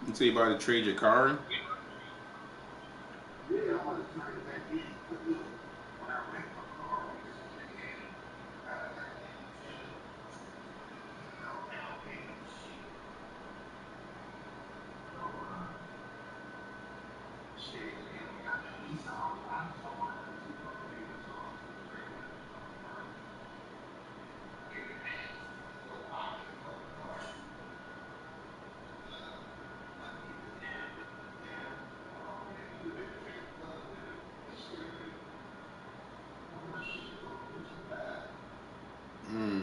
You say you about to trade your car in? Mm.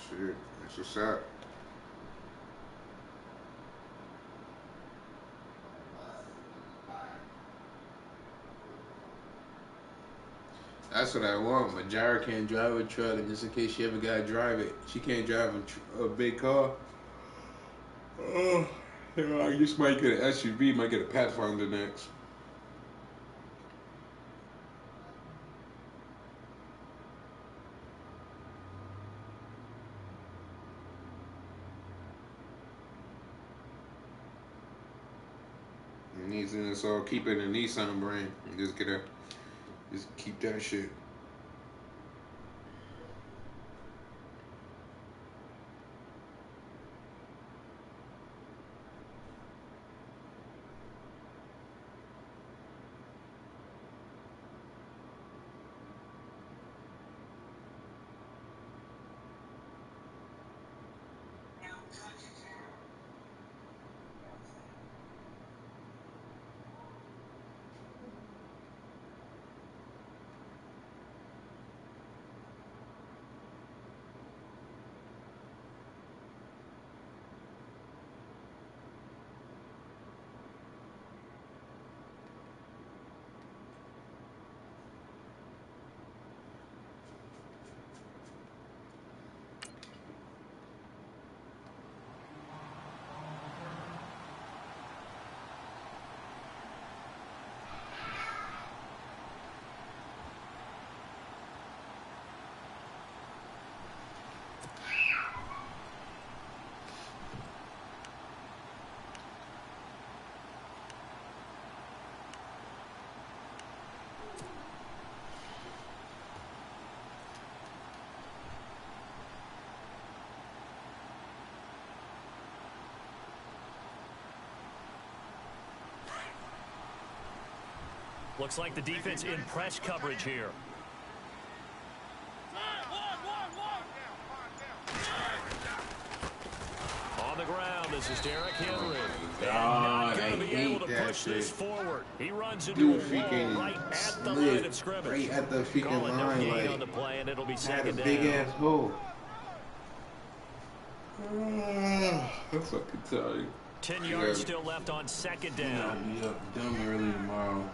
Shit, that's what's up. That's what I want. But Jara can't drive a truck, and just in case she ever gotta drive it, she can't drive a big car. Oh, yeah, I just might get an SUV, might get a Pathfinder next. And these and it's all keep it in the Nissan brand. And just keep that shit. Looks like the defense in press coverage here. On the ground, this is Derrick Henry. God, I Be able hate to that push this shit. forward. He runs into Dude a freaking wall right at the slid line of scrimmage. right at the freaking Call it no line, gain like on the play, and it'll be had a second big down. ass hole. I'm fucking tired. 10 yards still left on second You down. gotta be up dumb early tomorrow.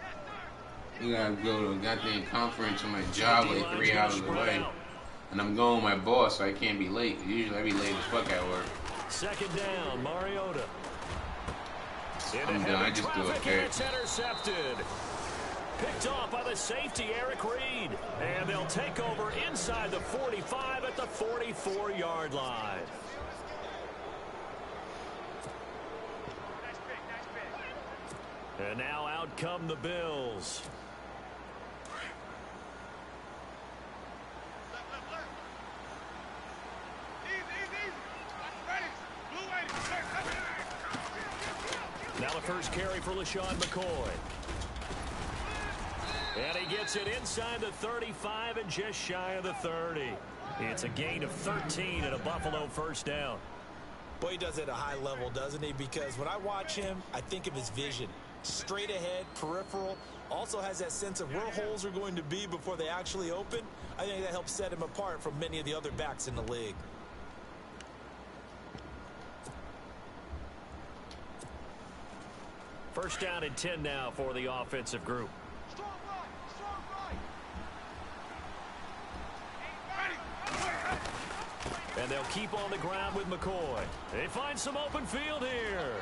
You gotta go to a goddamn conference on my job like 3 hours away. And I'm going with my boss, so I can't be late. Usually I be late as fuck at work. Second down, Mariota. I'm done. I just do a pick. It's intercepted. Picked off by the safety, Eric Reed. And they'll take over inside the 45 at the 44-yard line. And now out come the Bills. Now the first carry for LaShawn McCoy. And he gets it inside the 35 and just shy of the 30. It's a gain of 13 and a Buffalo first down. Boy, he does it at a high level, doesn't he? Because when I watch him, I think of his vision. Straight ahead, peripheral, also has that sense of where holes are going to be before they actually open. I think that helps set him apart from many of the other backs in the league. First down and 10 now for the offensive group. And they'll keep on the ground with McCoy. They find some open field here.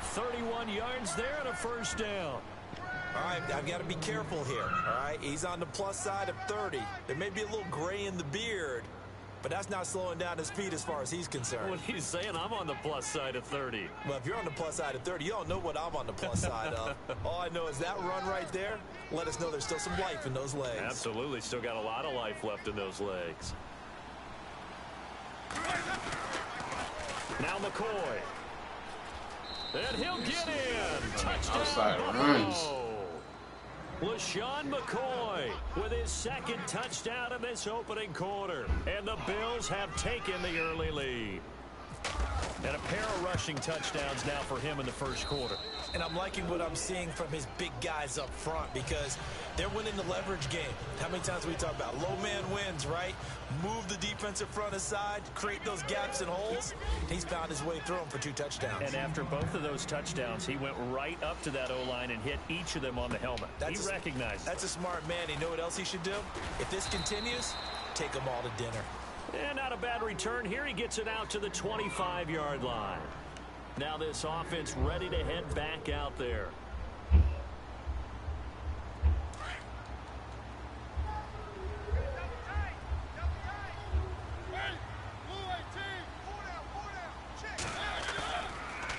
31 yards there and a first down. All right, I've got to be careful here, all right? He's on the plus side of 30. There may be a little gray in the beard, but that's not slowing down his speed as far as he's concerned. What he's saying, I'm on the plus side of 30. Well, if you're on the plus side of 30, you don't know what I'm on the plus side of. All I know is that run right there, let us know there's still some life in those legs. Absolutely, still got a lot of life left in those legs. Now McCoy. And he'll get in. Touchdown. Outside runs. LaShawn McCoy with his second touchdown in this opening quarter. And the Bills have taken the early lead. And a pair of rushing touchdowns now for him in the first quarter. And I'm liking what I'm seeing from his big guys up front because they're winning the leverage game. How many times we talk about low man wins, right? Move the defensive front aside, create those gaps and holes. He's found his way through them for 2 touchdowns. And after both of those touchdowns, he went right up to that O-line and hit each of them on the helmet. He recognized it. That's a smart man. You know what else he should do? If this continues, take them all to dinner. And not a bad return here. He gets it out to the 25-yard line. Now this offense ready to head back out there.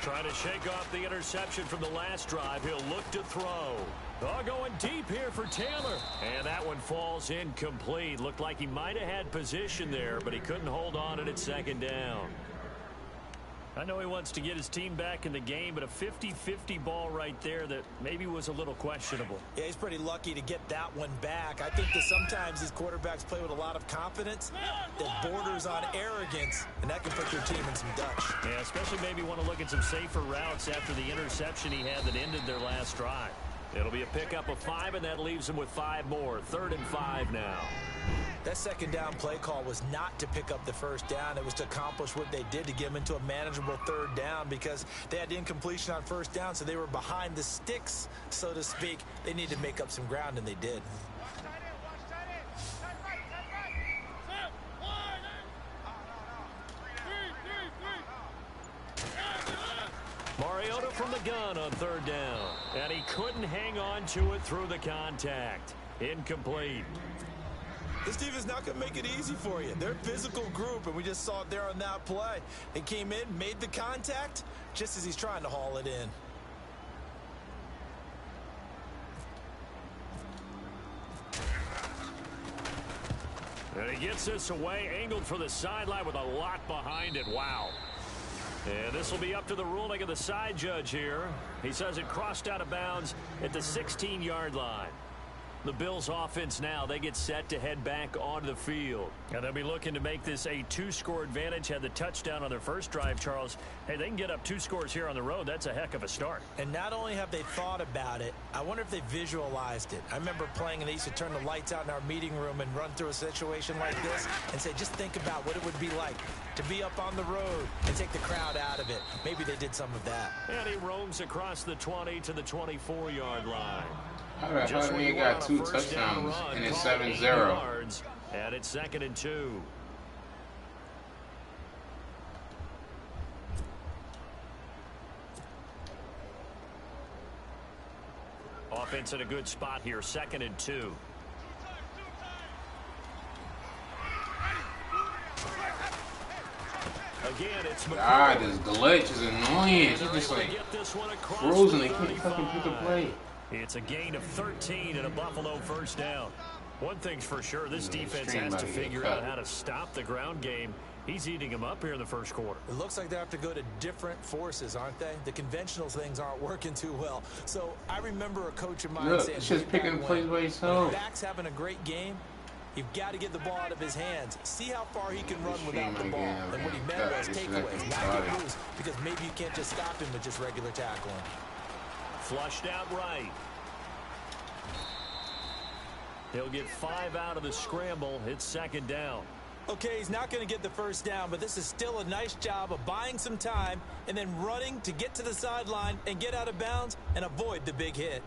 Trying to shake off the interception from the last drive. He'll look to throw. Oh, going deep here for Taylor. And that one falls incomplete. Looked like he might have had position there, but he couldn't hold on at second down. I know he wants to get his team back in the game, but a 50-50 ball right there that maybe was a little questionable. Yeah, he's pretty lucky to get that one back. I think that sometimes these quarterbacks play with a lot of confidence that borders on arrogance, and that can put your team in some Dutch. Yeah, especially maybe want to look at some safer routes after the interception he had that ended their last drive. It'll be a pickup of 5, and that leaves him with 5 more. 3rd and 5 now. That second down play call was not to pick up the first down. It was to accomplish what they did to get them into a manageable 3rd down because they had incompletion on first down, so they were behind the sticks, so to speak. They needed to make up some ground, and they did. Mariota from the gun on 3rd down. And he couldn't hang on to it through the contact. Incomplete. This team is not going to make it easy for you. They're a physical group, and we just saw it there on that play. They came in, made the contact, just as he's trying to haul it in. And he gets this away, angled for the sideline with a lot behind it. Wow. And this will be up to the ruling of the side judge here. He says it crossed out of bounds at the 16-yard line. The Bills offense now, they get set to head back onto the field. And they'll be looking to make this a 2-score advantage. Had the touchdown on their first drive, Charles. Hey, they can get up 2 scores here on the road. That's a heck of a start. And not only have they thought about it, I wonder if they visualized it. I remember playing and they used to turn the lights out in our meeting room and run through a situation like this and say, just think about what it would be like to be up on the road and take the crowd out of it. Maybe they did some of that. And he roams across the 20 to the 24-yard line. How the hell he got 2 touchdowns and it's 7-0? And it's 2nd and 2. Offense in a good spot here. 2nd and 2. Again, it's McCoy. God, this glitch is annoying. It's just like frozen. They can't fucking pick a play. It's a gain of 13 and a Buffalo first down. One thing's for sure, this defense has to figure out how to stop the ground game. He's eating them up here in the first quarter. It looks like they have to go to different forces, aren't they? The conventional things aren't working too well. So I remember a coach of mine saying, it's just picking plays by himself. Dak's having a great game. You've got to get the ball out of his hands. See how far he can run without the ball. And what he meant was takeaways, not get loose, because maybe you can't just stop him with just regular tackling. Flushed out right. He'll get 5 out of the scramble. It's 2nd down. Okay, he's not going to get the first down, but this is still a nice job of buying some time and then running to get to the sideline and get out of bounds and avoid the big hit.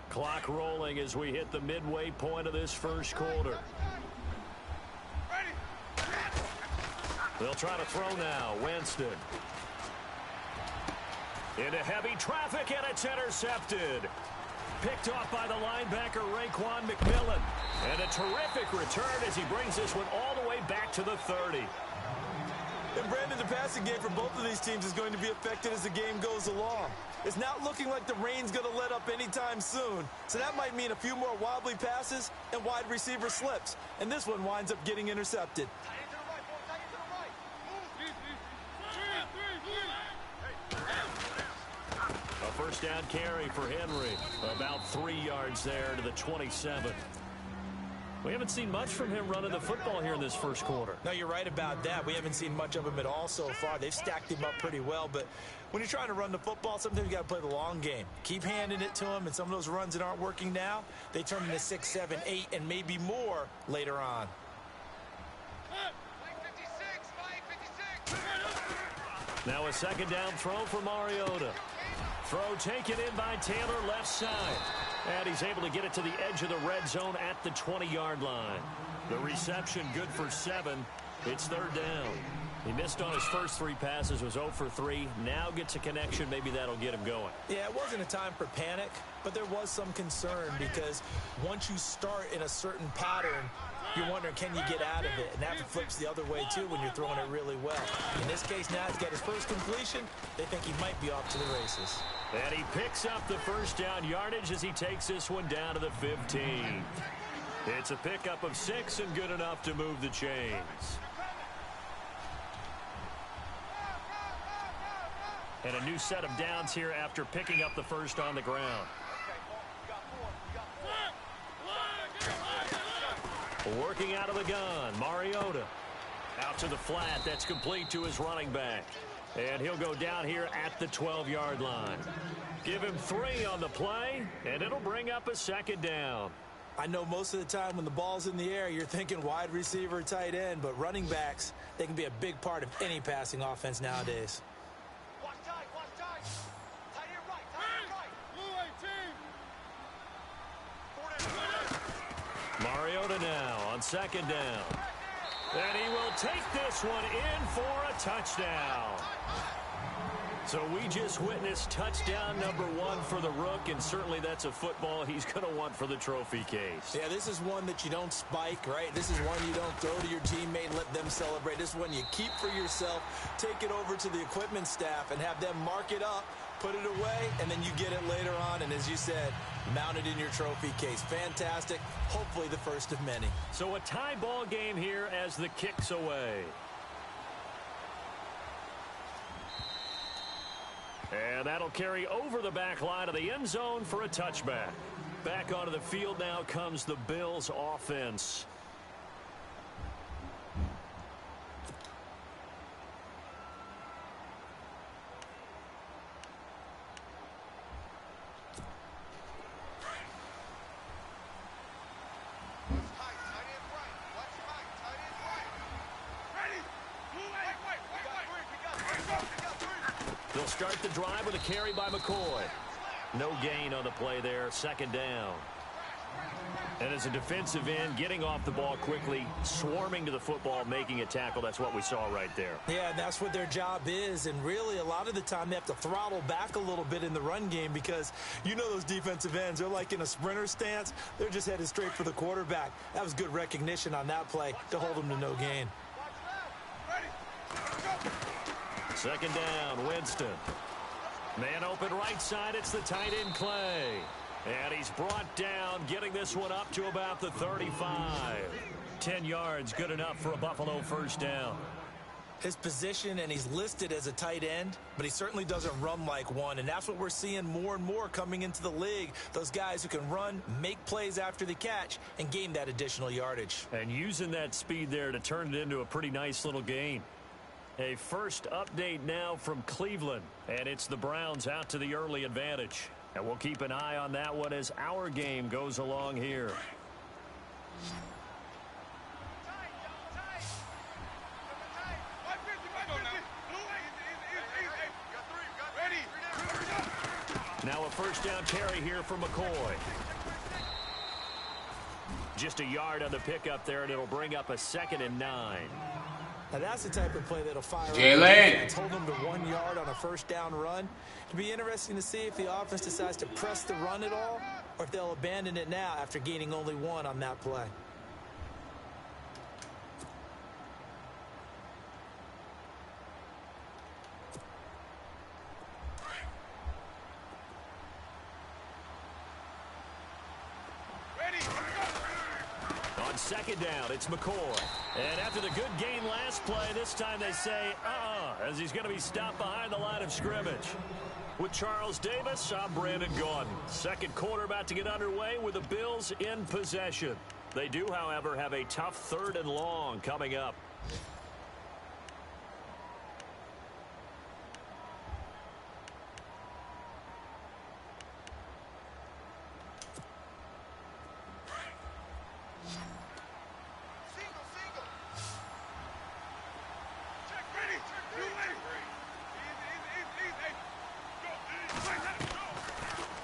Clock rolling as we hit the midway point of this first quarter. They'll try to throw now. Winston. Into heavy traffic, and it's intercepted. Picked off by the linebacker, Raekwon McMillan. And a terrific return as he brings this one all the way back to the 30. And Brandon, the passing game for both of these teams is going to be affected as the game goes along. It's not looking like the rain's going to let up anytime soon. So that might mean a few more wobbly passes and wide receiver slips. And this one winds up getting intercepted. A first down carry for Henry. About 3 yards there to the 27. We haven't seen much from him running the football here in this first quarter. No, you're right about that. We haven't seen much of him at all so far. They've stacked him up pretty well, but when you're trying to run the football, sometimes you got to play the long game. Keep handing it to him, and some of those runs that aren't working now, they turn into 6, 7, 8, and maybe more later on. Now a second down throw for Mariota. Throw taken in by Taylor left side. And he's able to get it to the edge of the red zone at the 20-yard line. The reception good for 7. It's third down. He missed on his first 3 passes, was 0 for 3. Now gets a connection. Maybe that'll get him going. Yeah, it wasn't a time for panic, but there was some concern because once you start in a certain pattern, you're wondering, can you get out of it? And that flips the other way, too, when you're throwing it really well. In this case, now he's got his first completion. They think he might be off to the races. And he picks up the first down yardage as he takes this one down to the 15. It's a pickup of 6 and good enough to move the chains. And a new set of downs here after picking up the first on the ground. Working out of the gun, Mariota. Out to the flat, that's complete to his running back. And he'll go down here at the 12-yard line. Give him 3 on the play, and it'll bring up a second down. I know most of the time when the ball's in the air, you're thinking wide receiver, tight end, but running backs, they can be a big part of any passing offense nowadays. Mariota now on second down. And he will take this one in for a touchdown. So we just witnessed touchdown number 1 for the Rook, and certainly that's a football he's going to want for the trophy case. Yeah, this is one that you don't spike, right? This is one you don't throw to your teammate and let them celebrate. This is one you keep for yourself, take it over to the equipment staff, and have them mark it up, put it away, and then you get it later on, and as you said, mount it in your trophy case. Fantastic. Hopefully the first of many. So a tie ball game here as the kick's away. And that'll carry over the back line of the end zone for a touchback. Back onto the field now comes the Bills offense. They'll start the drive with a carry by McCoy. No gain on the play there, second down. And as a defensive end, getting off the ball quickly, swarming to the football, making a tackle, that's what we saw right there. Yeah, that's what their job is, and really a lot of the time they have to throttle back a little bit in the run game because you know those defensive ends, they're like in a sprinter stance. They're just headed straight for the quarterback. That was good recognition on that play to hold them to no gain. Second down, Winston. Man open right side, it's the tight end Clay. And he's brought down, getting this one up to about the 35. 10 yards, good enough for a Buffalo first down. His position, and he's listed as a tight end, but he certainly doesn't run like one, and that's what we're seeing more and more coming into the league. Those guys who can run, make plays after the catch, and gain that additional yardage. And using that speed there to turn it into a pretty nice little gain. A first update now from Cleveland, and it's the Browns out to the early advantage. And we'll keep an eye on that one as our game goes along here. Now a first down carry here for McCoy. Just a yard on the pickup there, and it'll bring up a 2nd and 9. Now, that's the type of play that'll fire up the Jalen. defense, hold them to 1 yard on a first down run. It'll be interesting to see if the offense decides to press the run at all or if they'll abandon it now after gaining only 1 on that play. On second down, it's McCoy. And after the good gain last play, this time they say, as he's going to be stopped behind the line of scrimmage. With Charles Davis, I'm Brandon Gaudin. Second quarter about to get underway with the Bills in possession. They do, however, have a tough 3rd and long coming up.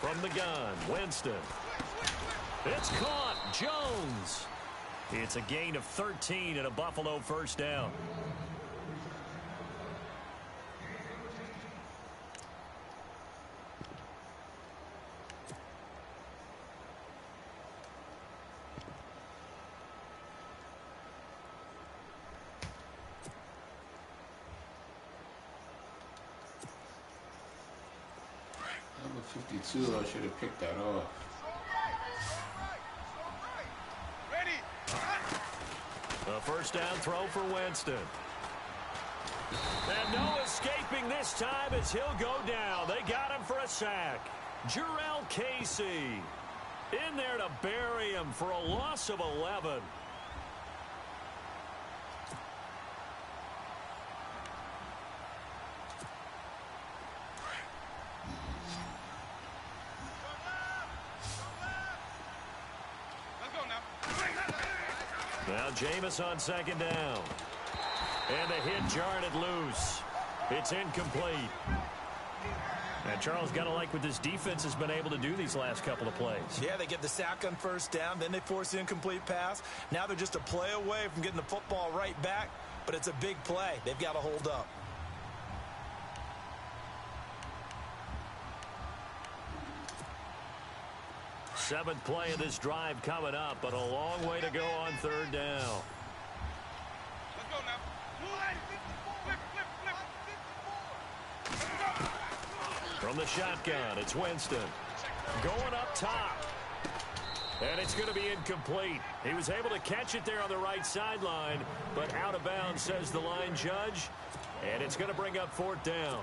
From the gun, Winston. It's caught. Jones. It's a gain of 13 and a Buffalo first down. Number 52, I should have picked that off. A first down throw for Winston. And no escaping this time as he'll go down. They got him for a sack. Jarrell Casey in there to bury him for a loss of 11. Now Jameis on second down. And the hit jarred it loose. It's incomplete. And Charles, got to like what this defense has been able to do these last couple of plays. Yeah, they get the sack on first down, then they force the incomplete pass. Now they're just a play away from getting the football right back, but it's a big play. They've got to hold up. Seventh play of this drive coming up, but a long way to go on third down. Let's go now. From the shotgun, it's Winston. Going up top. And it's going to be incomplete. He was able to catch it there on the right sideline, but out of bounds, says the line judge. And it's going to bring up 4th down.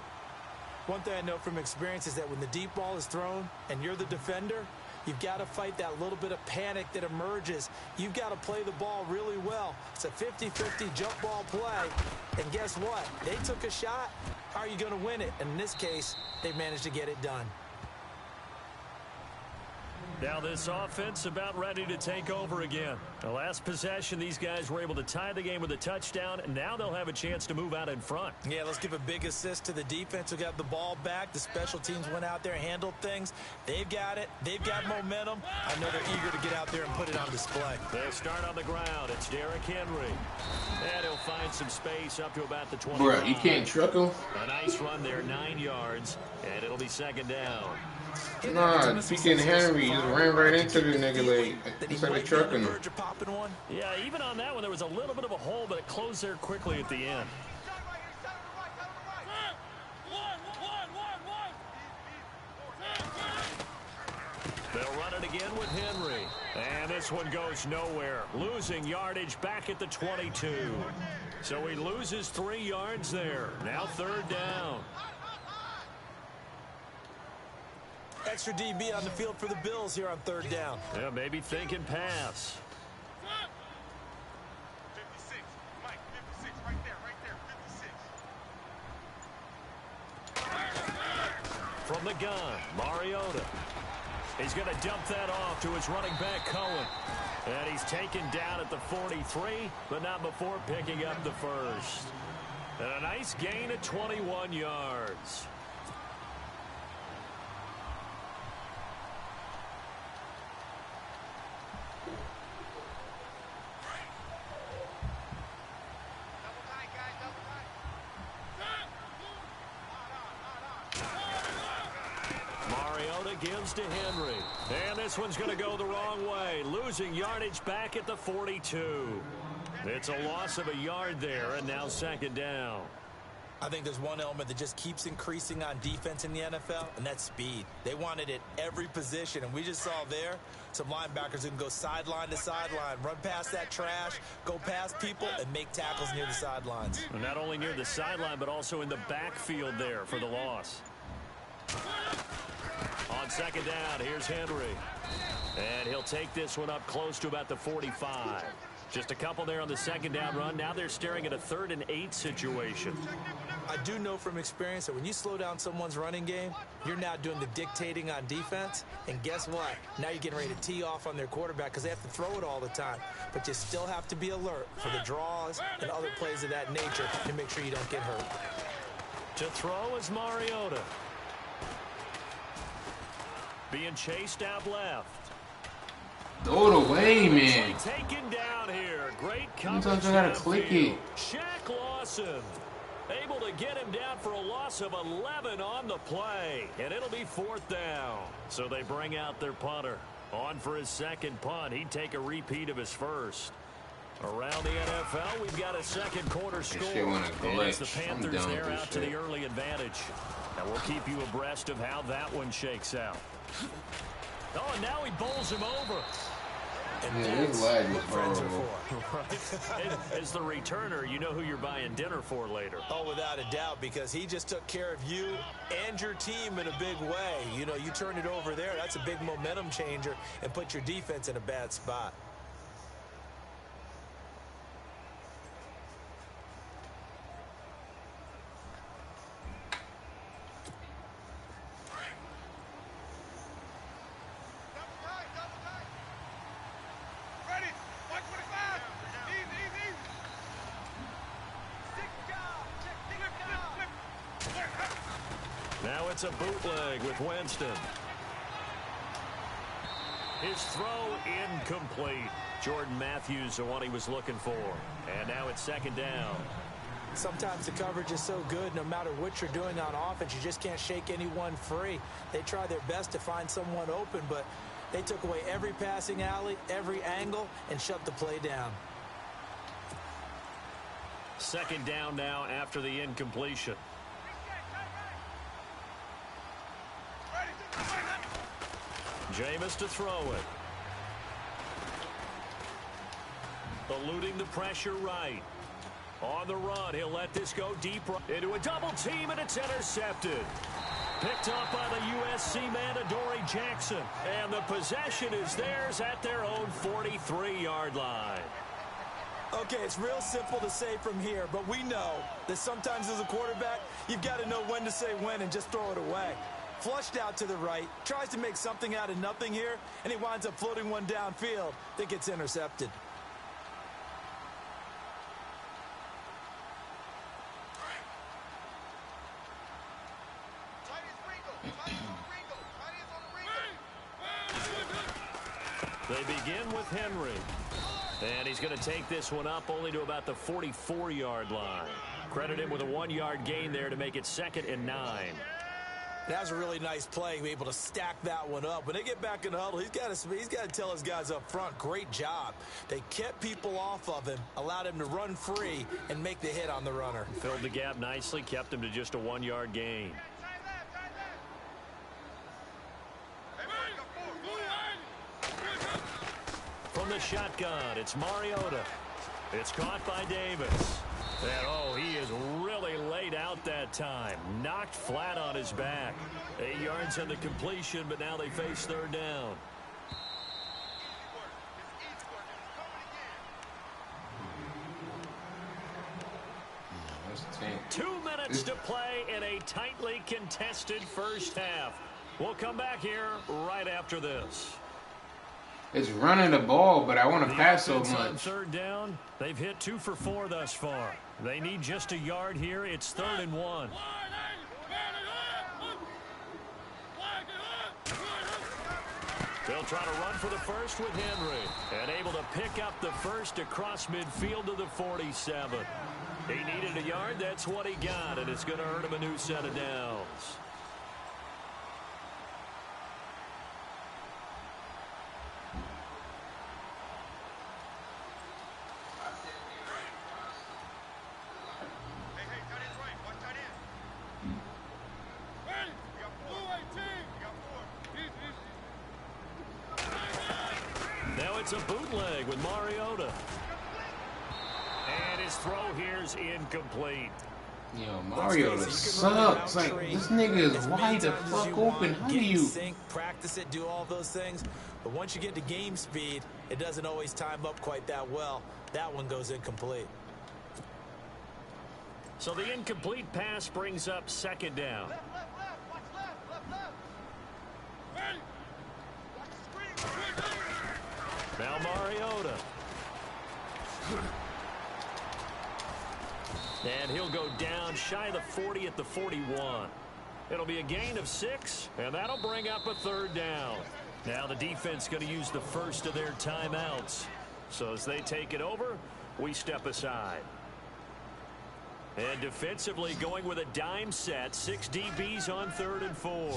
One thing I know from experience is that when the deep ball is thrown and you're the defender, you've got to fight that little bit of panic that emerges. You've got to play the ball really well. It's a 50-50 jump ball play. And guess what? They took a shot. How are you going to win it? And in this case, they've managed to get it done. Now this offense about ready to take over again. The last possession, these guys were able to tie the game with a touchdown, and now they'll have a chance to move out in front. Yeah, let's give a big assist to the defense who got the ball back. The special teams went out there, handled things. They've got it. They've got momentum. I know they're eager to get out there and put it on display. They'll start on the ground. It's Derrick Henry. And he'll find some space up to about the 20. Bro, you can't truck him? A nice run there, 9 yards, and it'll be second down. Nah, speaking Henry just ran right into the nigga like it's like a trucking him. Yeah, even on that one, there was a little bit of a hole, but it closed there quickly at the end. They'll run it again with Henry. And this one goes nowhere. Losing yardage back at the 22. So he loses 3 yards there. Now third down. Extra DB on the field for the Bills here on third down. Yeah, maybe thinking pass. 56. Mike, 56. Right there, 56. From the gun, Mariota. He's going to dump that off to his running back, Cohen. And he's taken down at the 43, but not before picking up the first. And a nice gain of 21 yards. Mariota gives to Henry. And this one's going to go the wrong way. Losing yardage back at the 42. It's a loss of a yard there, and now second down. I think there's one element that just keeps increasing on defense in the NFL, and that's speed. They want it at every position, and we just saw there some linebackers who can go sideline to sideline, run past that trash, go past people, and make tackles near the sidelines. And not only near the sideline, but also in the backfield there for the loss. On second down, here's Henry. And he'll take this one up close to about the 45. Just a couple there on the second down run. Now they're staring at a 3rd and 8 situation. I do know from experience that when you slow down someone's running game, you're now doing the dictating on defense. And guess what? Now you're getting ready to tee off on their quarterback because they have to throw it all the time. But you still have to be alert for the draws and other plays of that nature to make sure you don't get hurt. To throw is Mariota. Being chased out left. Throw it away, man. Taken down here. Great coverage. Sometimes I gotta click it. Shaq Lawson able to get him down for a loss of 11 on the play. And it'll be 4th down. So they bring out their punter. On for his second punt. He'd take a repeat of his first. Around the NFL, we've got a second quarter score. And it's the Panthers there out to the early advantage. And we'll keep you abreast of how that one shakes out. Oh, and now he bowls him over. And yeah, this lag was horrible. Right. As the returner, you know who you're buying dinner for later. Oh, without a doubt, because he just took care of you and your team in a big way. You know, you turn it over there, that's a big momentum changer and put your defense in a bad spot. Now it's a bootleg with Winston. His throw incomplete. Jordan Matthews, the one he was looking for. And now it's second down. Sometimes the coverage is so good, no matter what you're doing on offense, you just can't shake anyone free. They try their best to find someone open, but they took away every passing alley, every angle, and shut the play down. Second down now after the incompletion. Jameis to throw it. Eluding the pressure right. On the run, he'll let this go deep into a double team, and it's intercepted. Picked up by the USC man, Adoree Jackson. And the possession is theirs at their own 43-yard line. Okay, it's real simple to say from here, but we know that sometimes as a quarterback, you've got to know when to say when and just throw it away. Flushed out to the right, tries to make something out of nothing here, and he winds up floating one downfield that gets intercepted. They begin with Henry. And he's going to take this one up only to about the 44-yard line. Credit him with a 1-yard gain there to make it 2nd and 9. That was a really nice play, be able to stack that one up. When they get back in the huddle, he's got to tell his guys up front, great job. They kept people off of him, allowed him to run free, and make the hit on the runner. Filled the gap nicely, kept him to just a 1-yard gain. From the shotgun, it's Mariota. It's caught by Davis. And, oh, he is really laid out that time. Knocked flat on his back. 8 yards on the completion, but now they face 3rd down. That's 10. 2 minutes to play in a tightly contested first half. We'll come back here right after this. It's running the ball, but I want to pass so much. On 3rd down, they've hit 2 for 4 thus far. They need just a yard here. It's 3rd and 1. They'll try to run for the first with Henry. And able to pick up the first across midfield to the 47. He needed a yard. That's what he got. And it's going to earn him a new set of downs. It's a bootleg with Mariota. And his throw here's incomplete. Yo, Mariota sucks. Like, this nigga is wide the fuck open. How do you sync, practice it, do all those things? But once you get to game speed, it doesn't always time up quite that well. That one goes incomplete. So the incomplete pass brings up second down. Left, watch left. Hey! Watch the screen. Now Mariota. And he'll go down shy of the 40 at the 41. It'll be a gain of 6, and that'll bring up a third down. Now the defense going to use the first of their timeouts. So as they take it over, we step aside. And defensively going with a dime set, 6 DBs on 3rd and 4.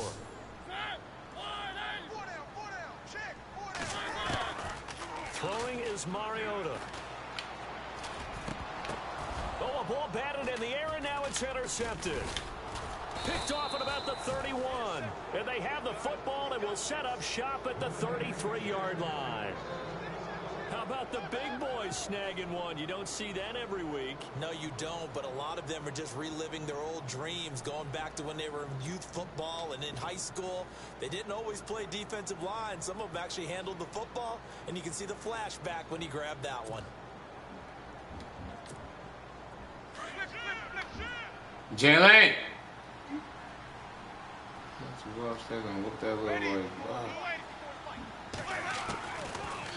Throwing is Mariota. Oh, a ball batted in the air, and now it's intercepted. Picked off at about the 31. And they have the football and will set up shop at the 33-yard line. How about the big boys snagging one? You don't see that every week. No, you don't, but a lot of them are just reliving their old dreams, going back to when they were in youth football and in high school. They didn't always play defensive line. Some of them actually handled the football, and you can see the flashback when he grabbed that one. Jalen? Well, they're gonna whoop that little boy. Wow.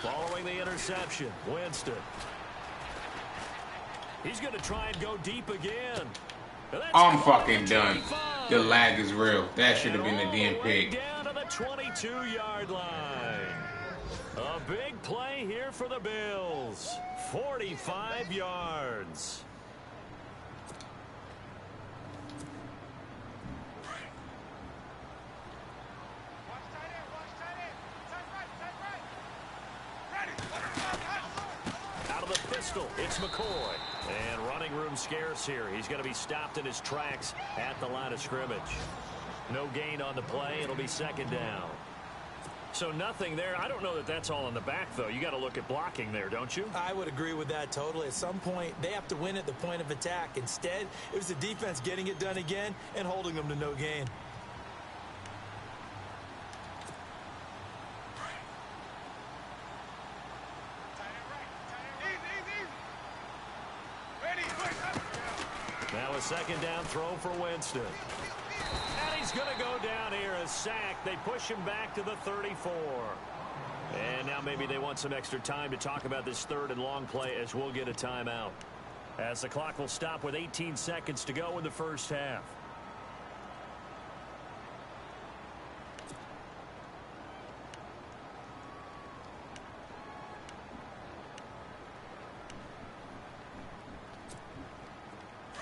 Following the interception, Winston. He's going to try and go deep again. I'm fucking done. The lag is real. That should have been a damn pick. Down to the 22-yard line. A big play here for the Bills. 45 yards. It's McCoy. And running room scarce here. He's going to be stopped in his tracks at the line of scrimmage. No gain on the play. It'll be second down. So nothing there. I don't know that that's all in the back, though. You got to look at blocking there, don't you? I would agree with that totally. At some point, they have to win at the point of attack. Instead, it was the defense getting it done again and holding them to no gain. Now a second down throw for Winston. And he's going to go down here, a sack. They push him back to the 34. And now maybe they want some extra time to talk about this 3rd and long play as we'll get a timeout. As the clock will stop with 18 seconds to go in the first half.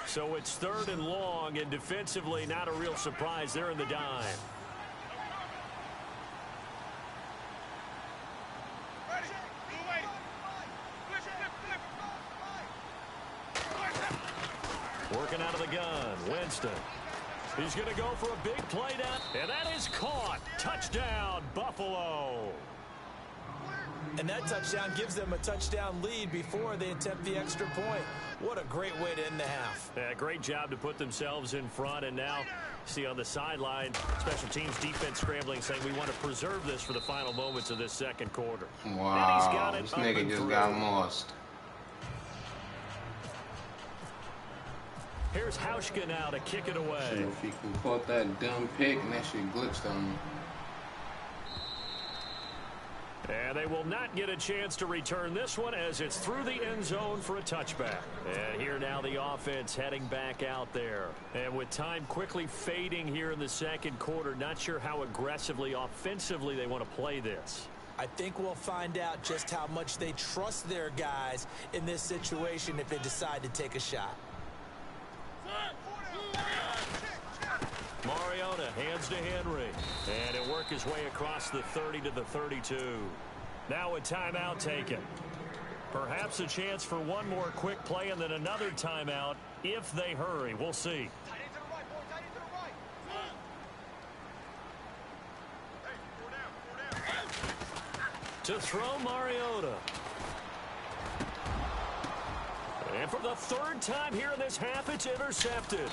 So it's 3rd and long, and defensively not a real surprise. They're in the dime. Working out of the gun, Winston. He's going to go for a big play down, and that is caught. Touchdown, Buffalo. And that touchdown gives them a touchdown lead before they attempt the extra point. What a great way to end the half. Yeah, great job to put themselves in front. And now, see on the sideline, special teams defense scrambling, saying we want to preserve this for the final moments of this second quarter. Wow, this nigga just got lost. Here's Hauschka now to kick it away. If he can caught that dumb pick, and that shit glitched on him. And they will not get a chance to return this one as it's through the end zone for a touchback. And here now the offense heading back out there. And with time quickly fading here in the second quarter, not sure how aggressively, offensively they want to play this. I think we'll find out just how much they trust their guys in this situation if they decide to take a shot. Mariota hands to Henry. And he'll work his way across the 30 to the 32. Now a timeout taken. Perhaps a chance for one more quick play and then another timeout if they hurry. We'll see. To throw, Mariota. And for the third time here in this half, it's intercepted.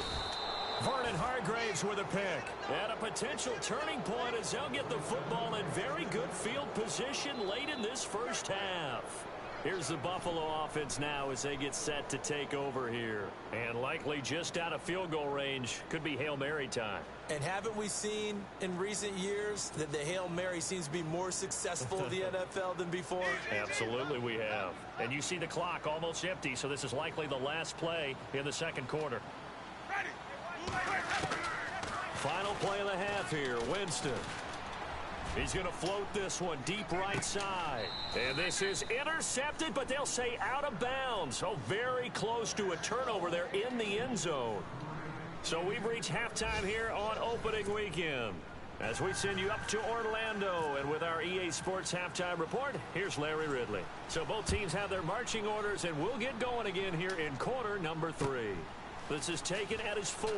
Vernon Hargraves with a pick. At a potential turning point as they'll get the football in very good field position late in this first half. Here's the Buffalo offense now as they get set to take over here. And likely just out of field goal range. Could be Hail Mary time. And haven't we seen in recent years that the Hail Mary seems to be more successful in the NFL than before? Absolutely we have. And you see the clock almost empty, so this is likely the last play in the second quarter. Final play of the half here, Winston. He's going to float this one deep right side. And this is intercepted, but they'll say out of bounds. So very close to a turnover there in the end zone. So we've reached halftime here on opening weekend. As we send you up to Orlando, and with our EA Sports halftime report, here's Larry Ridley. So both teams have their marching orders, and we'll get going again here in quarter number 3. This is taken at his 4.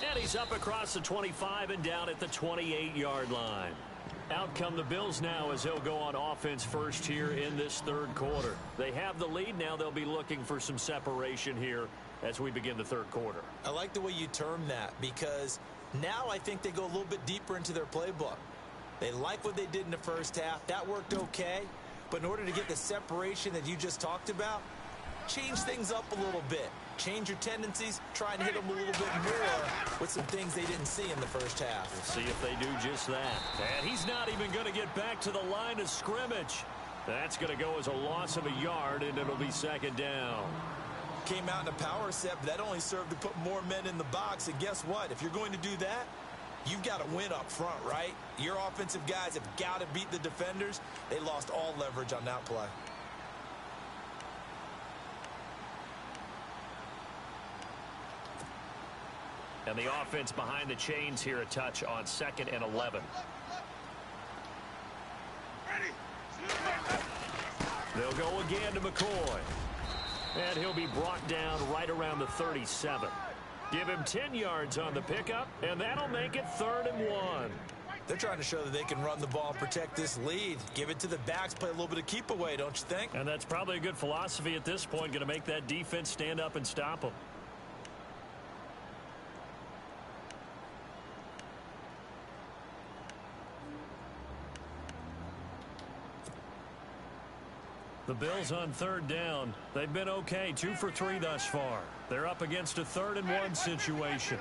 And he's up across the 25 and down at the 28-yard line. Out come the Bills now as they'll go on offense first here in this third quarter. They have the lead. Now they'll be looking for some separation here as we begin the third quarter. I like the way you term that, because now I think they go a little bit deeper into their playbook. They like what they did in the first half. That worked okay. But in order to get the separation that you just talked about, change things up a little bit. Change your tendencies, try and hit them a little bit more with some things they didn't see in the first half. We'll see if they do just that. And he's not even going to get back to the line of scrimmage. That's going to go as a loss of a yard, and it'll be second down. Came out in a power set, but that only served to put more men in the box. And guess what? If you're going to do that, you've got to win up front, right? Your offensive guys have got to beat the defenders. They lost all leverage on that play. And the offense behind the chains here a touch on 2nd and 11. They'll go again to McCoy. And he'll be brought down right around the 37. Give him 10 yards on the pickup, and that'll make it 3rd and 1. They're trying to show that they can run the ball and protect this lead. Give it to the backs, play a little bit of keep away, don't you think? And that's probably a good philosophy at this point, going to make that defense stand up and stop them. The Bills on 3rd down. They've been okay, 2 for 3 thus far. They're up against a 3rd and 1 situation.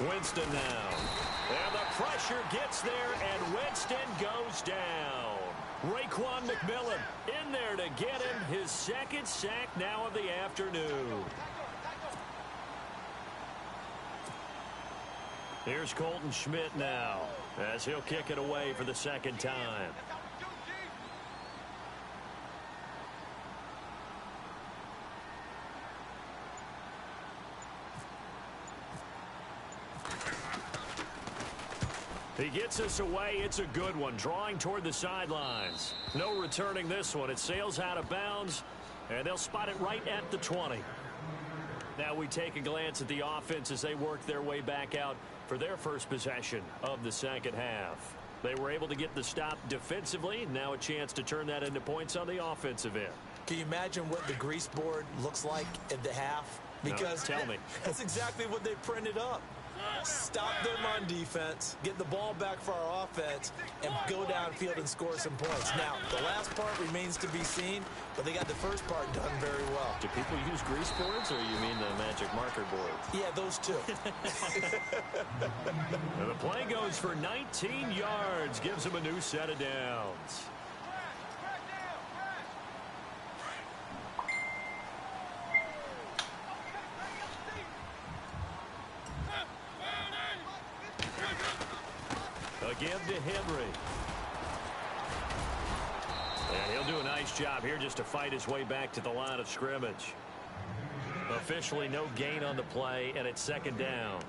Winston now. And the pressure gets there, and Winston goes down. Raekwon McMillan in there to get him his 2nd sack now of the afternoon. Here's Colton Schmidt now as he'll kick it away for the 2nd time. He gets us away. It's a good one. Drawing toward the sidelines. No returning this one. It sails out of bounds, and they'll spot it right at the 20. Now we take a glance at the offense as they work their way back out for their first possession of the second half. They were able to get the stop defensively. Now a chance to turn that into points on the offensive end. Can you imagine what the grease board looks like at the half? Because no, tell me. That's exactly what they printed up. Stop them on defense, get the ball back for our offense, and go downfield and score some points. Now, the last part remains to be seen, but they got the first part done very well. Do people use grease boards, or you mean the magic marker boards? Yeah, those two. The play goes for 19 yards, gives them a new set of downs. Again to Henry. And he'll do a nice job here just to fight his way back to the line of scrimmage. Officially no gain on the play, and it's 2nd down.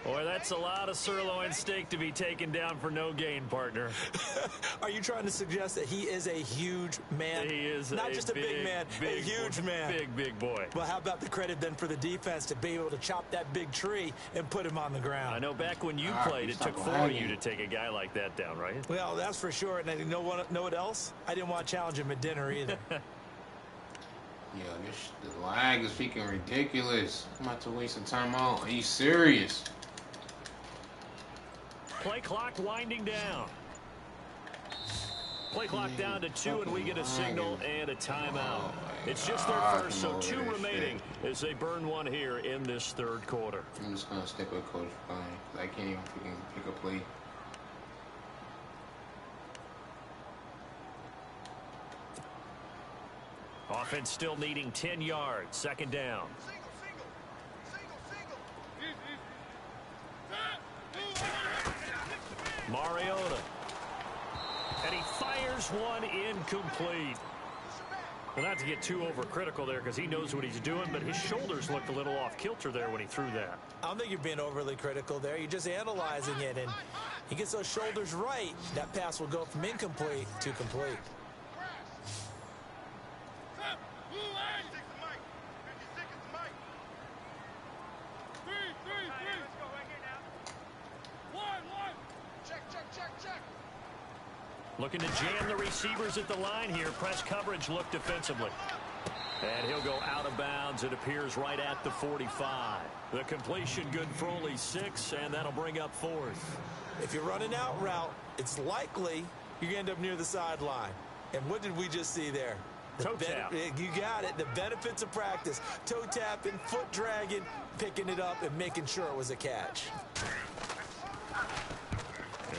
Boy, that's a lot of sirloin steak to be taken down for no gain, partner. Are you trying to suggest that he is a huge man? He is not just a big man, a huge man. Big boy. Well, how about the credit then for the defense to be able to chop that big tree and put him on the ground? I know back when you played, it took 4 of you to take a guy like that down, right? Well, that's for sure. And you know what else? I didn't want to challenge him at dinner either. Yo, the lag is freaking ridiculous. I'm about to waste some time out. Are you serious? Play clock winding down. Play clock down to 2, and we get a signal and a timeout. It's just their first, so 2 remaining as they burn one here in this third quarter. I'm just going to stick with Coach Klein. I can't even freaking pick a play. Offense still needing 10 yards. Second down. Mariota. And he fires one incomplete. Well, not to get too overcritical there because he knows what he's doing, but his shoulders looked a little off kilter there when he threw that. I don't think you're being overly critical there. You're just analyzing it, and he gets those shoulders right. That pass will go from incomplete to complete. Looking to jam the receivers at the line here. Press coverage look defensively. And he'll go out of bounds. It appears right at the 45. The completion good for only 6, and that'll bring up 4th. If you're running out route, it's likely you're going to end up near the sideline. And what did we just see there? Toe tap. You got it. The benefits of practice. Toe tapping, foot dragging, picking it up, and making sure it was a catch.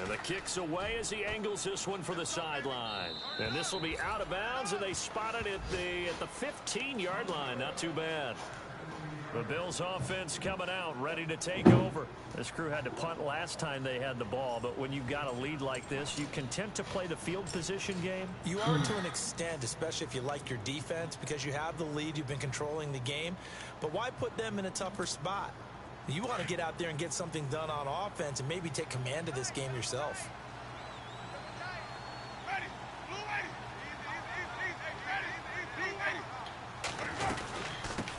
And the kick's away as he angles this one for the sideline. And this will be out of bounds, and they spot it at the 15-yard line. Not too bad. The Bills offense coming out, ready to take over. This crew had to punt last time they had the ball, but when you've got a lead like this, you content to play the field position game? You are to an extent, especially if you like your defense, because you have the lead, you've been controlling the game. But why put them in a tougher spot? You want to get out there and get something done on offense and maybe take command of this game yourself.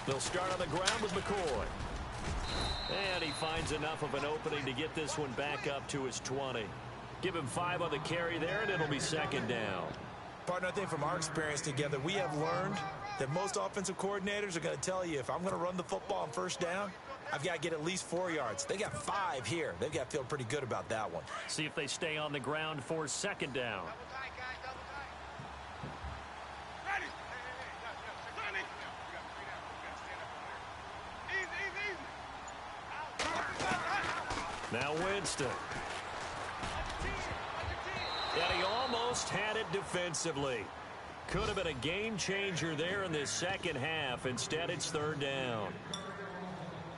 They'll start on the ground with McCoy. And he finds enough of an opening to get this one back up to his 20. Give him 5 on the carry there, and it'll be second down. Partner, I think from our experience together, we have learned that most offensive coordinators are going to tell you, if I'm going to run the football on first down, I've got to get at least 4 yards. They got 5 here. They've got to feel pretty good about that one. See if they stay on the ground for second down. Now Winston. And he almost had it defensively. Could have been a game changer there in this second half. Instead, it's third down.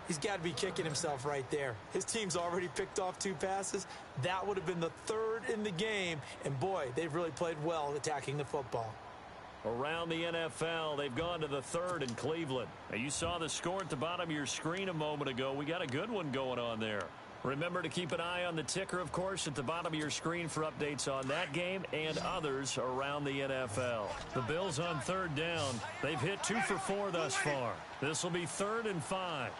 He's got to be kicking himself right there. His team's already picked off 2 passes. That would have been the 3rd in the game. And, boy, they've really played well attacking the football. Around the NFL, they've gone to the 3rd in Cleveland. Now, you saw the score at the bottom of your screen a moment ago. We got a good one going on there. Remember to keep an eye on the ticker, of course, at the bottom of your screen for updates on that game and others around the NFL. The Bills on 3rd down. They've hit 2 for 4 thus far. This will be 3rd and 5.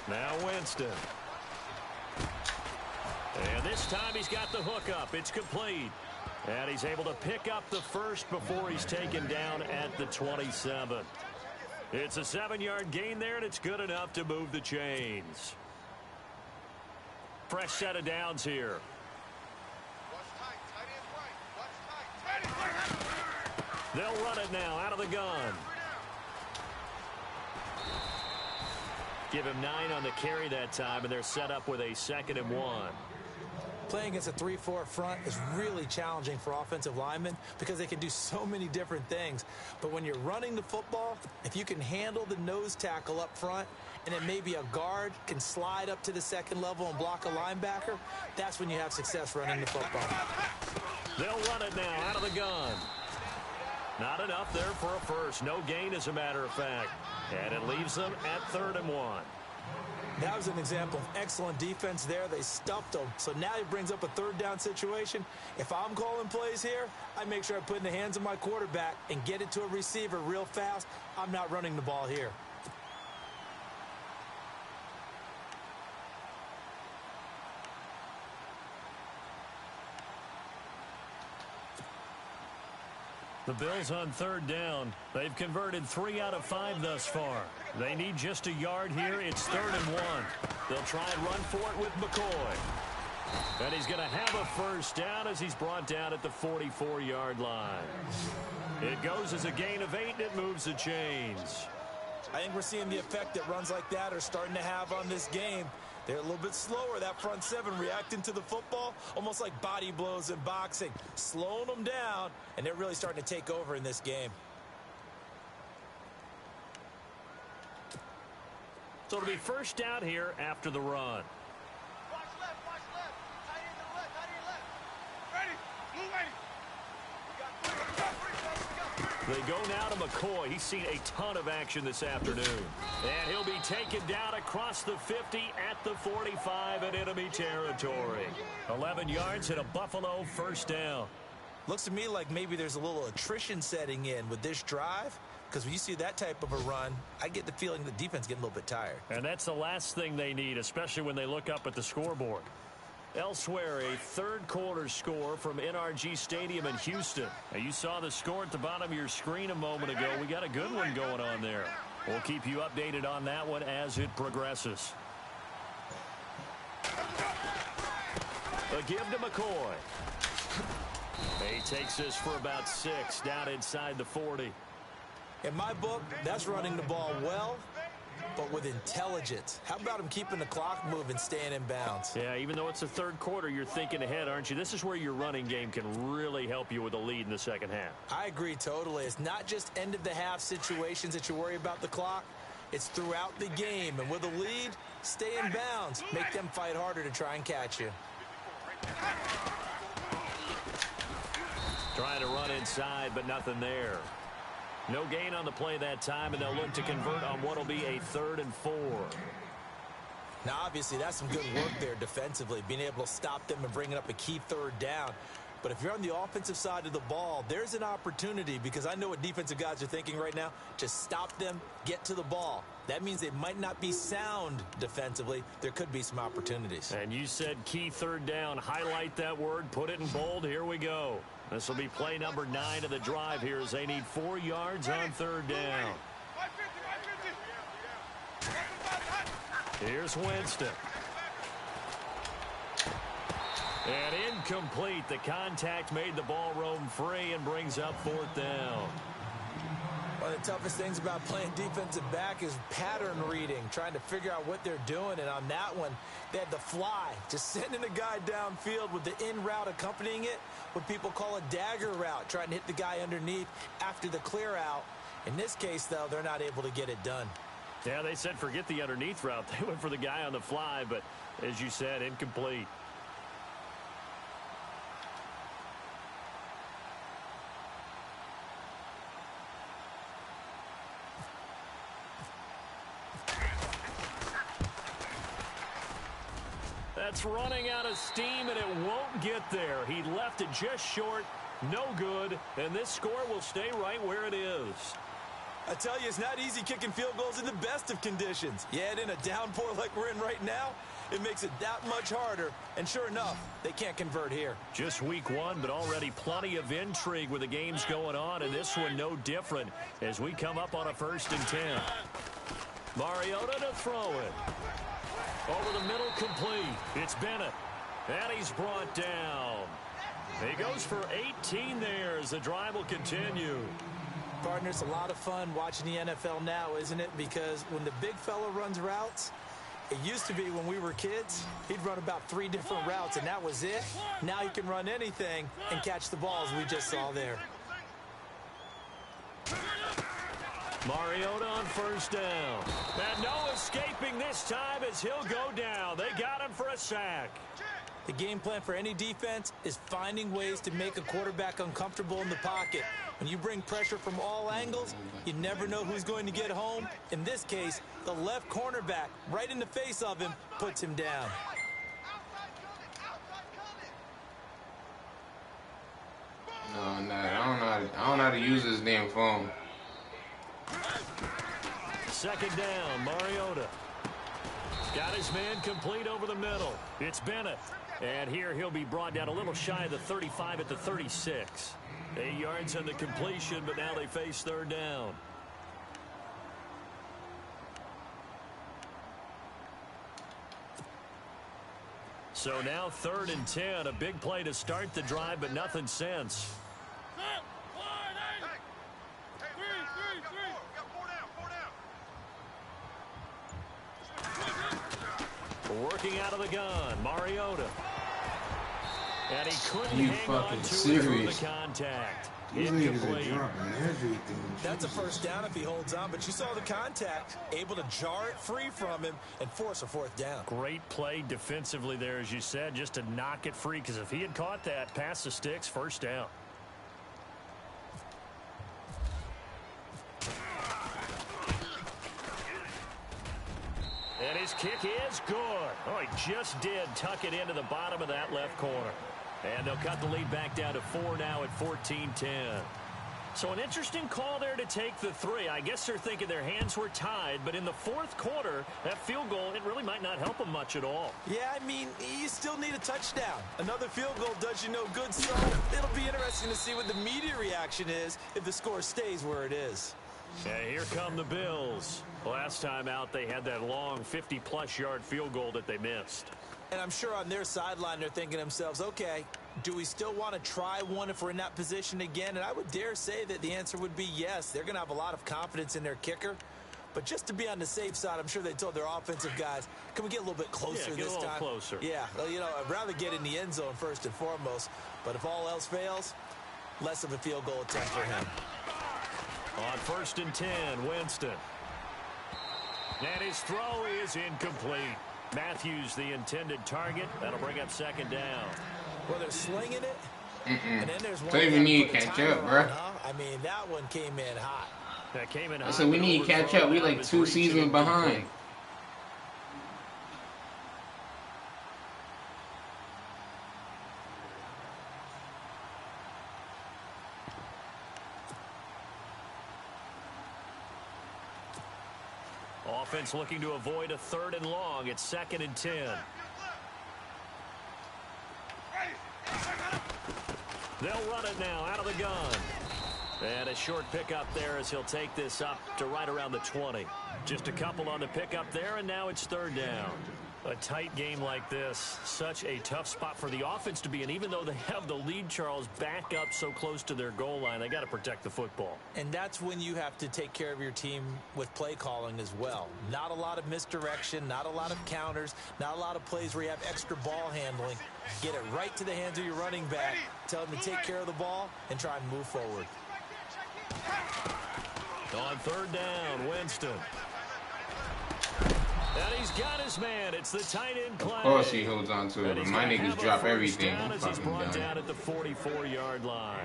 Now Winston. And this time he's got the hook up. It's complete. And he's able to pick up the first before he's taken down at the 27. It's a 7-yard gain there, and it's good enough to move the chains. Fresh set of downs here. They'll run it now out of the gun. Give him 9 on the carry that time, and they're set up with a 2nd and 1. Playing against a 3-4 front is really challenging for offensive linemen because they can do so many different things. But when you're running the football, if you can handle the nose tackle up front and then maybe a guard can slide up to the 2nd level and block a linebacker, that's when you have success running the football. They'll run it now out of the gun. Not enough there for a first. No gain, as a matter of fact. And it leaves them at 3rd and 1. That was an example of excellent defense there. They stuffed them. So now he brings up a 3rd down situation. If I'm calling plays here, I make sure I put it in the hands of my quarterback and get it to a receiver real fast. I'm not running the ball here. The Bills on 3rd down. They've converted 3 out of 5 thus far. They need just a yard here. It's 3rd and 1. They'll try and run for it with McCoy. And he's going to have a first down as he's brought down at the 44-yard line. It goes as a gain of 8, and it moves the chains. I think we're seeing the effect that runs like that are starting to have on this game. They're a little bit slower, that front 7, reacting to the football, almost like body blows in boxing, slowing them down, and they're really starting to take over in this game. So it'll be first down here after the run. Watch left, watch left. Tight end to the left, tight end left. Ready, move ready. We got 3. They go now to McCoy. He's seen a ton of action this afternoon. And he'll be taken down across the 50 at the 45 in enemy territory. 11 yards and a Buffalo first down. Looks to me like maybe there's a little attrition setting in with this drive, because when you see that type of a run, I get the feeling the defense getting a little bit tired. And that's the last thing they need, especially when they look up at the scoreboard. Elsewhere, a 3rd quarter score from NRG Stadium in Houston. Now, you saw the score at the bottom of your screen a moment ago. We got a good one going on there. We'll keep you updated on that one as it progresses. A give to McCoy. He takes this for about 6 down inside the 40. In my book, that's running the ball well, but with intelligence. How about him keeping the clock moving, staying in bounds? Yeah, even though it's the 3rd quarter, you're thinking ahead, aren't you? This is where your running game can really help you with a lead in the second half. I agree totally. It's not just end-of-the-half situations that you worry about the clock. It's throughout the game. And with a lead, stay in bounds. Make them fight harder to try and catch you. Trying to run inside, but nothing there. No gain on the play that time, and they'll look to convert on what will be a 3rd and 4. Now, obviously, that's some good work there defensively, being able to stop them and bringing up a key 3rd down. But if you're on the offensive side of the ball, there's an opportunity, because I know what defensive guys are thinking right now. Just stop them, get to the ball. That means they might not be sound defensively. There could be some opportunities. And you said key 3rd down. Highlight that word. Put it in bold. Here we go. This will be play number 9 of the drive here as they need 4 yards on 3rd down. Here's Winston. And incomplete. The contact made the ball roam free and brings up 4th down. One of the toughest things about playing defensive back is pattern reading, trying to figure out what they're doing. And on that one, they had the fly, just sending a guy downfield with the in route accompanying it, what people call a dagger route, trying to hit the guy underneath after the clear out. In this case, though, they're not able to get it done. Yeah, they said forget the underneath route. They went for the guy on the fly, but as you said, incomplete. That's running out of steam, and it won't get there. He left it just short, no good, and this score will stay right where it is. I tell you, it's not easy kicking field goals in the best of conditions. Yet in a downpour like we're in right now, it makes it that much harder. And sure enough, they can't convert here. Just week 1, but already plenty of intrigue with the games going on, and this one no different as we come up on a 1st and 10. Mariota to throw it. Over the middle, complete. It's Bennett. And he's brought down. He goes for 18 there as the drive will continue. Partner, it's a lot of fun watching the NFL now, isn't it? Because when the big fella runs routes, it used to be when we were kids, he'd run about 3 different routes, and that was it. Now he can run anything and catch the ball, as we just saw there. Mariota on 1st down. And no escaping this time as he'll go down. They got him for a sack. The game plan for any defense is finding ways to make a quarterback uncomfortable in the pocket. When you bring pressure from all angles, you never know who's going to get home. In this case, the left cornerback, right in the face of him, puts him down. No, nah, I don't know how to use this damn phone. Second down, Mariota. Got his man complete over the middle. It's Bennett. And here he'll be brought down a little shy of the 35 at the 36. 8 yards on the completion, but now they face third down. So now 3rd and 10. A big play to start the drive, but nothing since. Working out of the gun, Mariota. And he couldn't hang on to it through the contact. These niggas are dropping everything. That's a first down if he holds on, but you saw the contact, able to jar it free from him and force a 4th down. Great play defensively there, as you said, just to knock it free, because if he had caught that, past the sticks, first down. And his kick is good. Oh, he just did tuck it into the bottom of that left corner. And they'll cut the lead back down to 4 now at 14-10. So an interesting call there to take the 3. I guess they're thinking their hands were tied, but in the 4th quarter, that field goal, it really might not help them much at all. Yeah, I mean, you still need a touchdown. Another field goal does you no good, so it'll be interesting to see what the media reaction is if the score stays where it is. Yeah, here come the Bills. Last time out, they had that long 50-plus yard field goal that they missed. And I'm sure on their sideline, they're thinking to themselves, okay, do we still want to try one if we're in that position again? And I would dare say that the answer would be yes. They're going to have a lot of confidence in their kicker. But just to be on the safe side, I'm sure they told their offensive guys, can we get a little bit closer this time? Closer. Yeah, well, you know, I'd rather get in the end zone first and foremost. But if all else fails, less of a field goal attempt for him. On 1st and 10, Winston. And his throw is incomplete. Matthews, the intended target. That'll bring up 2nd down. Well, they're slinging it. And then there's one. Don't even need to catch up, bro. I mean, that one came in hot. That came in hot. I said we need to catch up. We like 2 seasons behind. Offense looking to avoid a 3rd and long. It's 2nd and 10. They'll run it now out of the gun. And a short pickup there as he'll take this up to right around the 20. Just a couple on the pickup there, and now it's 3rd down. A tight game like this, such a tough spot for the offense to be in. Even though they have the lead, Charles, back up so close to their goal line, they got to protect the football. And that's when you have to take care of your team with play calling as well. Not a lot of misdirection, not a lot of counters, not a lot of plays where you have extra ball handling. Get it right to the hands of your running back, tell him to take care of the ball, and try and move forward. On 3rd down, Winston. And he's got his man. It's the tight end play. Of course he holds on to it, but my niggas drop everything. As he's brought down at the 44-yard line.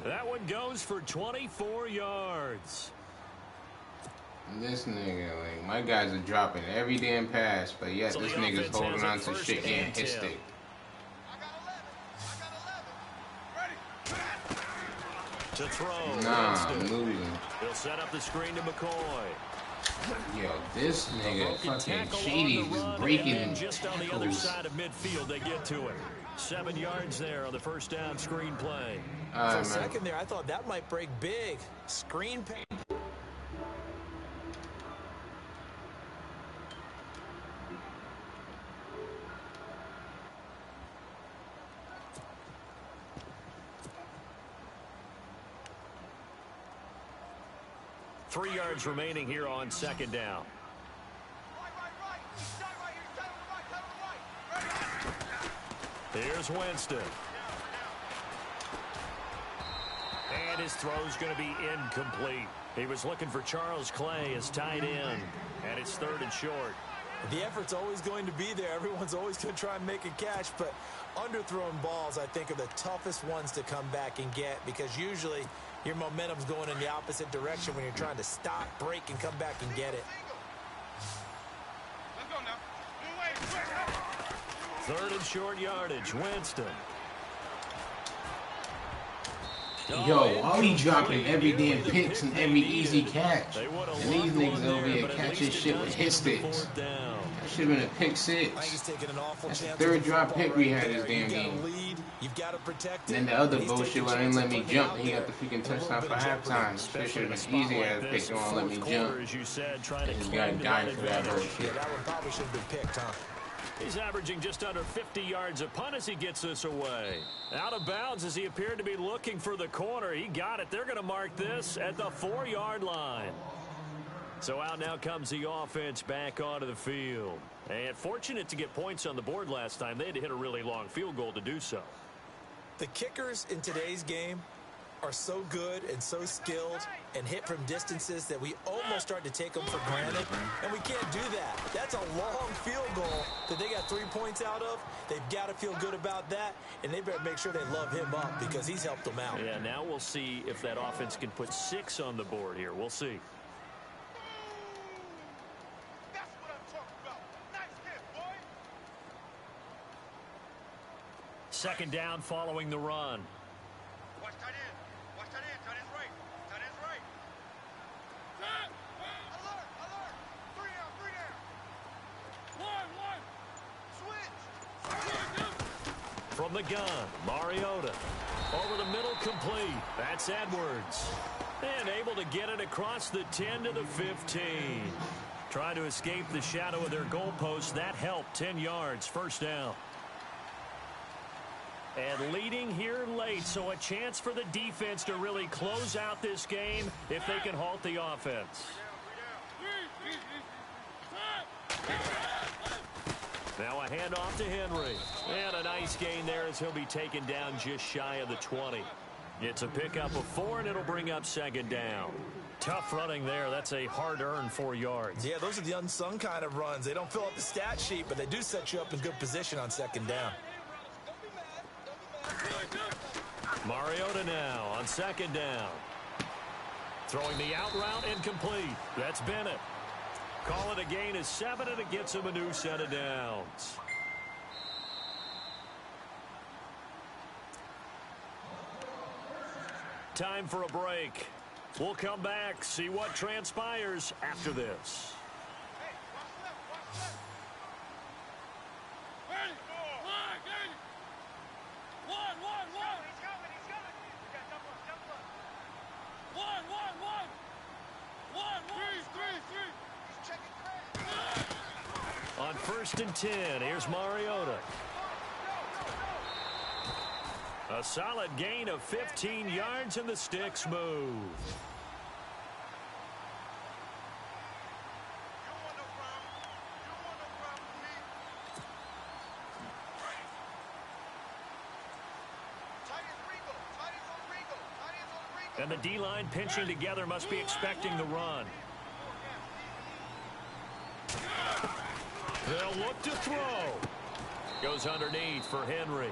That one goes for 24 yards. This nigga, like, my guys are dropping every damn pass, but yet this nigga's holding on to shit and his stick. To throw. Nah, I'm losing. He'll set up the screen to McCoy. Yo, this nigga fucking shady is breaking and just on the other tackles. side of midfield, they get to it. 7 yards there on the 1st down screen play. For a second there, I thought that might break big. Screen pass. Three yards remaining here on 2nd down. Here's Winston. And his throw's going to be incomplete. He was looking for Charles Clay as tight end. And it's 3rd and short. The effort's always going to be there. Everyone's always going to try and make a catch, but underthrown balls, I think, are the toughest ones to come back and get because usually your momentum's going in the opposite direction when you're trying to stop, break, and come back and get it. Let's go now. 3rd and short yardage. Winston. Yo, why we dropping every damn picks and every easy catch? And these niggas over here catching shit with his sticks. That should have been a pick six. That's the 3rd drop pick we had this damn game. And then the other bullshit where they didn't let me jump and he got the freaking touchdown for halftime. Shit should have been easy as a pick, they won't let me jump. This guy died for that bullshit. Yeah, that one probably should have been picked, huh? He's averaging just under 50 yards a punt as he gets this away. Out of bounds as he appeared to be looking for the corner. He got it. They're going to mark this at the 4-yard line. So out now comes the offense back onto the field. And fortunate to get points on the board last time. They had to hit a really long field goal to do so. The kickers in today's game are so good and so skilled and hit from distances that we almost start to take them for granted, and we can't do that. That's a long field goal that they got 3 points out of. They've got to feel good about that, and they better make sure they love him up because he's helped them out. Yeah, now we'll see if that offense can put 6 on the board here. We'll see. That's what I'm talking about. Nice hit, boy. 2nd down following the run. Watch tight end. Watch tight end. Tight end's right. Tight end's right. Alert! Alert! 3 down. 3 down. 1. Switch. From the gun, Mariota. Over the middle, complete. That's Edwards. And able to get it across the 10 to the 15. Trying to escape the shadow of their goalpost. That helped. 10 yards. 1st down. And leading here late, so a chance for the defense to really close out this game if they can halt the offense. Now a handoff to Henry. And a nice gain there as he'll be taken down just shy of the 20. It's a pickup of 4, and it'll bring up 2nd down. Tough running there. That's a hard-earned 4 yards. Yeah, those are the unsung kind of runs. They don't fill up the stat sheet, but they do set you up in good position on 2nd down. Mariota now on 2nd down. Throwing the out route, incomplete. That's Bennett. Call it a gain of 7, and it gets him a new set of downs. Time for a break. We'll come back, see what transpires after this. Hey, watch left. Watch left. Ready? 1. He's coming. He's coming. We got double up. Double up. 1. 3. He's checking credit. On 1st and 10, here's Mariota. A solid gain of 15 yards, and the sticks move. You don't want no problem. You don't want no problem with me. Tight end Ringo. Tight end's on Ringo. Tight end's on Ringo. And the D-line pinching together must be expecting the run. They'll look to throw. Goes underneath for Henry.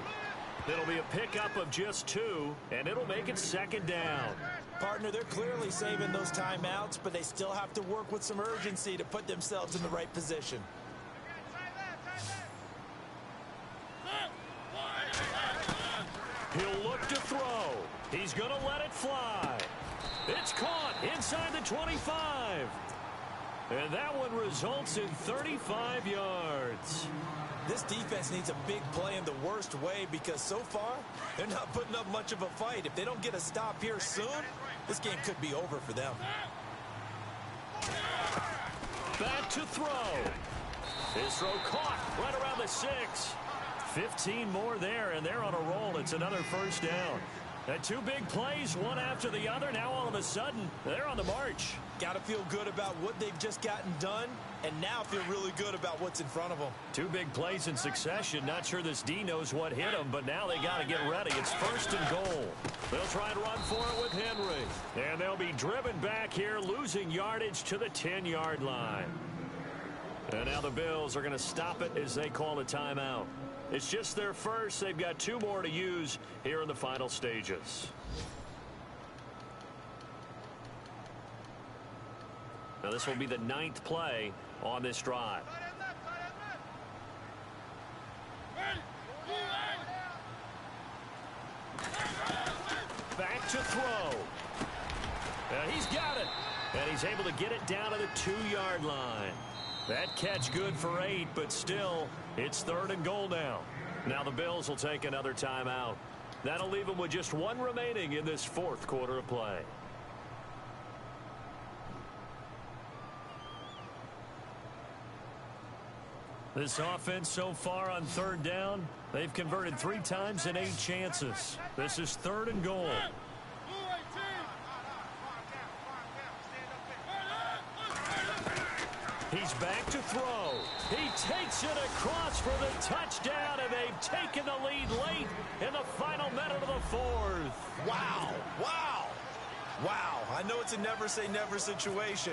It'll be a pickup of just 2, and it'll make it 2nd down. Partner, they're clearly saving those timeouts, but they still have to work with some urgency to put themselves in the right position. He'll look to throw. He's going to let it fly. It's caught inside the 25. And that one results in 35 yards. This defense needs a big play in the worst way because so far, they're not putting up much of a fight. If they don't get a stop here soon, this game could be over for them. Back to throw. His throw caught right around the 6. 15 more there, and they're on a roll. It's another 1st down. And 2 big plays, one after the other. Now all of a sudden, they're on the march. Got to feel good about what they've just gotten done, and now feel really good about what's in front of them. 2 big plays in succession. Not sure this D knows what hit them, but now they got to get ready. It's 1st and goal. They'll try and run for it with Henry. And they'll be driven back here, losing yardage to the 10-yard line. And now the Bills are going to stop it as they call a timeout. It's just their first. They've got 2 more to use here in the final stages. Now this will be the 9th play on this drive. Back to throw. And he's got it. And he's able to get it down to the 2-yard line. That catch good for 8, but still, it's 3rd and goal now. Now the Bills will take another timeout. That'll leave them with just 1 remaining in this 4th quarter of play. This offense so far on 3rd down, they've converted 3 times in 8 chances. This is 3rd and goal. He's back to throw. He takes it across for the touchdown, and they've taken the lead late in the final minute of the 4th. Wow. Wow. Wow. I know it's a never-say-never situation,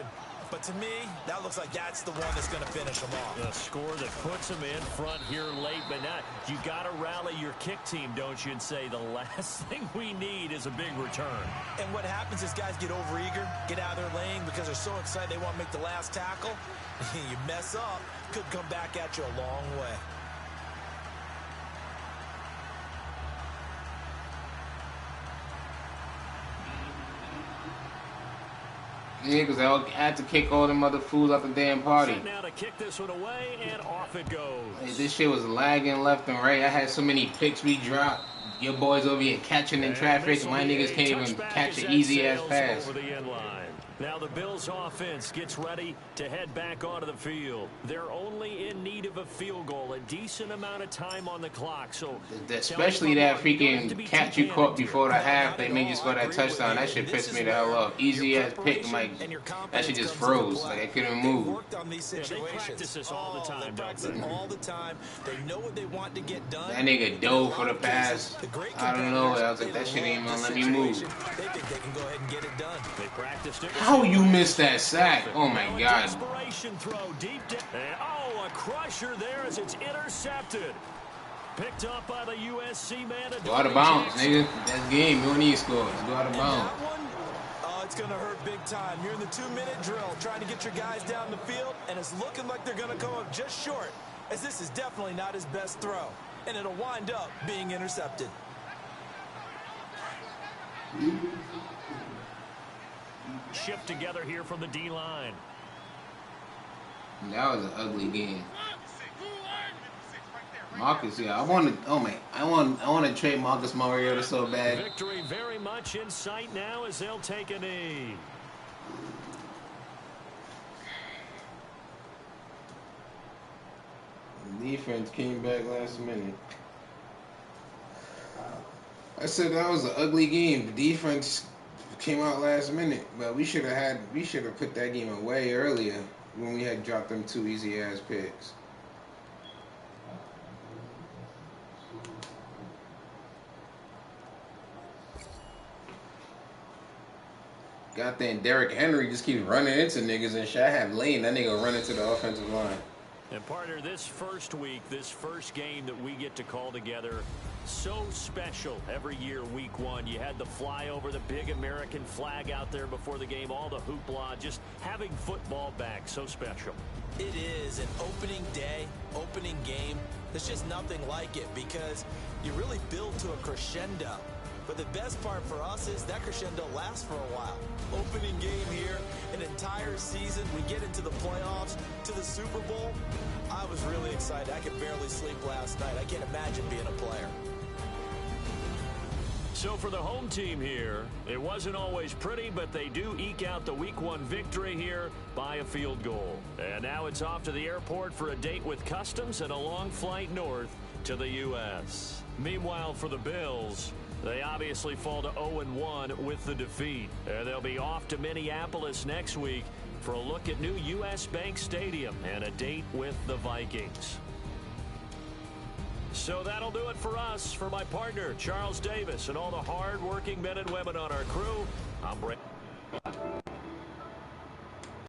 but to me, that looks like that's the one that's going to finish them off. The score that puts them in front here late, but not. You got to rally your kick team, don't you, and say the last thing we need is a big return. And what happens is guys get overeager, get out of their lane because they're so excited they want to make the last tackle. You mess up, could come back at you a long way. Yeah, because I had to kick all them other fools out the damn party. Now to kick this one away, and off it goes. Hey, this shit was lagging left and right. I had so many picks we dropped. Your boys over here catching in traffic. My niggas can't even catch an easy-ass pass. Over the end line. Now the Bills offense gets ready to head back onto the field. They're only in need of a field goal, a decent amount of time on the clock. So especially that freaking catch you caught before the half, they made you score that touchdown. That shit pissed me the hell off. Easy ass pick, like that shit just froze. Like I couldn't move. They practice this all the time, don't they? All the time. They know what they want to get done. That nigga dove for the pass. I don't know. I was like, that shit ain't gonna let me move. They think they can go ahead and get it done. They practiced it. How you missed that sack? Oh my god. Desperation throw deep down. Oh, a crusher there as it's intercepted. Picked up by the USC man. Go out of bounds, nigga. That's game. You don't need scores. Go out of bounds. It's going to hurt big time. You're in the 2-minute drill trying to get your guys down the field, and it's looking like they're going to come up just short, as this is definitely not his best throw, and it'll wind up being intercepted. Shift together here from the D-line. That was an ugly game. Marcus, yeah, I want to trade Marcus Mariota so bad. Victory very much in sight now as they'll take a knee. The defense came back last minute. I said that was an ugly game. The defense came out last minute, but we should have put that game away earlier when we had dropped them 2 easy ass picks. Goddamn Derrick Henry just keeps running into niggas and shit. I have Lane, that nigga run into the offensive line. And partner, this first week, this first game that we get to call together, so special every year, week 1. You had the flyover, the big American flag out there before the game, all the hoopla, just having football back, so special. It is an opening day, opening game. There's just nothing like it because you really build to a crescendo. But the best part for us is that crescendo lasts for a while. Opening game here, an entire season. We get into the playoffs, to the Super Bowl. I was really excited. I could barely sleep last night. I can't imagine being a player. So for the home team here, it wasn't always pretty, but they do eke out the week 1 victory here by a field goal. And now it's off to the airport for a date with customs and a long flight north to the U.S. Meanwhile, for the Bills, they obviously fall to 0-1 with the defeat. And they'll be off to Minneapolis next week for a look at new U.S. Bank Stadium and a date with the Vikings. So that'll do it for us. For my partner, Charles Davis, and all the hard-working men and women on our crew, I'm Brent.